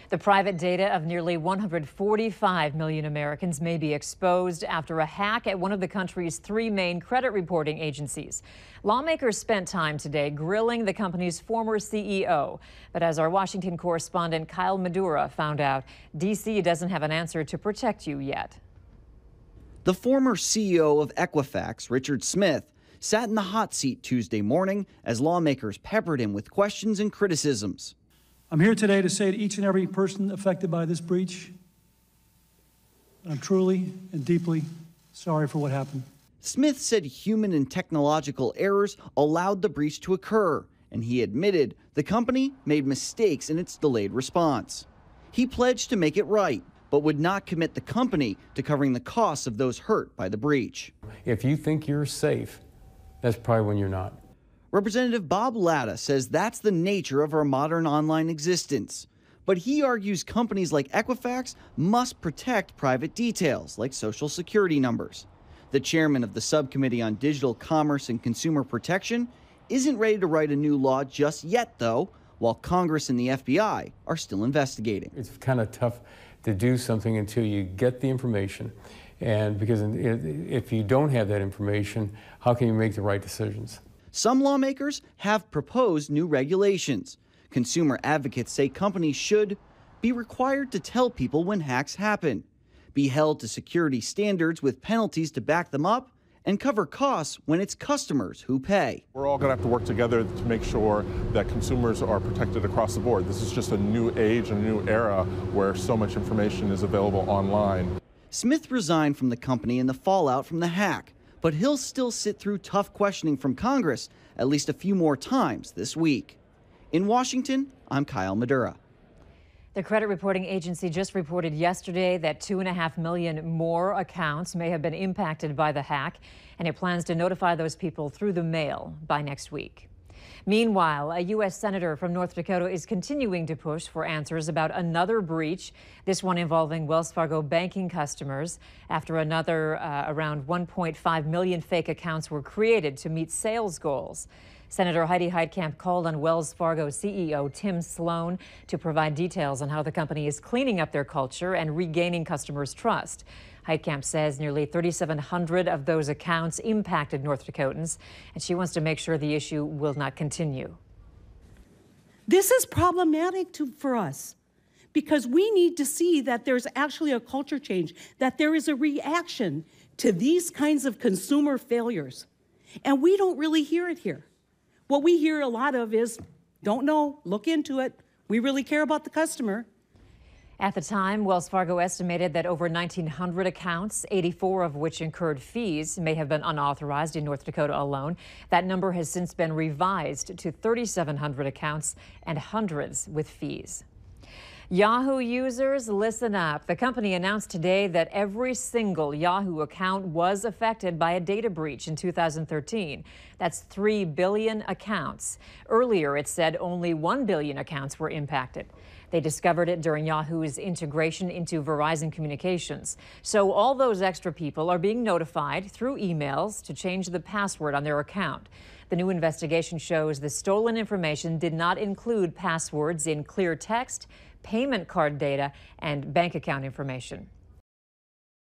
The private data of nearly 145 million Americans may be exposed after a hack at one of the country's three main credit reporting agencies. Lawmakers spent time today grilling the company's former CEO. But as our Washington correspondent Kyle Madura found out, D.C. doesn't have an answer to protect you yet. The former CEO of Equifax, Richard Smith, sat in the hot seat Tuesday morning as lawmakers peppered him with questions and criticisms. I'm here today to say to each and every person affected by this breach, I'm truly and deeply sorry for what happened. Smith said human and technological errors allowed the breach to occur, and he admitted the company made mistakes in its delayed response. He pledged to make it right, but would not commit the company to covering the costs of those hurt by the breach. If you think you're safe, that's probably when you're not. Representative Bob Latta says that's the nature of our modern online existence. But he argues companies like Equifax must protect private details like Social Security numbers. The chairman of the Subcommittee on Digital Commerce and Consumer Protection isn't ready to write a new law just yet, though, while Congress and the FBI are still investigating. It's kind of tough to do something until you get the information. And because if you don't have that information, how can you make the right decisions? Some lawmakers have proposed new regulations. Consumer advocates say companies should be required to tell people when hacks happen, be held to security standards with penalties to back them up, and cover costs when it's customers who pay. We're all going to have to work together to make sure that consumers are protected across the board. This is just a new age and a new era where so much information is available online. Smith resigned from the company in the fallout from the hack, but he'll still sit through tough questioning from Congress at least a few more times this week. In Washington, I'm Kyle Madura. The credit reporting agency just reported yesterday that 2.5 million more accounts may have been impacted by the hack, and it plans to notify those people through the mail by next week. Meanwhile, a U.S. senator from North Dakota is continuing to push for answers about another breach, this one involving Wells Fargo banking customers, after another around 1.5 million fake accounts were created to meet sales goals. Senator Heidi Heitkamp called on Wells Fargo CEO Tim Sloan to provide details on how the company is cleaning up their culture and regaining customers' trust. Heitkamp says nearly 3,700 of those accounts impacted North Dakotans, and she wants to make sure the issue will not continue. This is problematic for us because we need to see that there's actually a culture change, that there is a reaction to these kinds of consumer failures. And we don't really hear it here. What we hear a lot of is, don't know, look into it. We really care about the customer. At the time, Wells Fargo estimated that over 1,900 accounts, 84 of which incurred fees, may have been unauthorized in North Dakota alone. That number has since been revised to 3,700 accounts and hundreds with fees. Yahoo users, listen up. The company announced today that every single Yahoo account was affected by a data breach in 2013. That's 3 billion accounts. Earlier, it said only 1 billion accounts were impacted. They discovered it during Yahoo's integration into Verizon Communications. So all those extra people are being notified through emails to change the password on their account. The new investigation shows the stolen information did not include passwords in clear text, payment card data, and bank account information.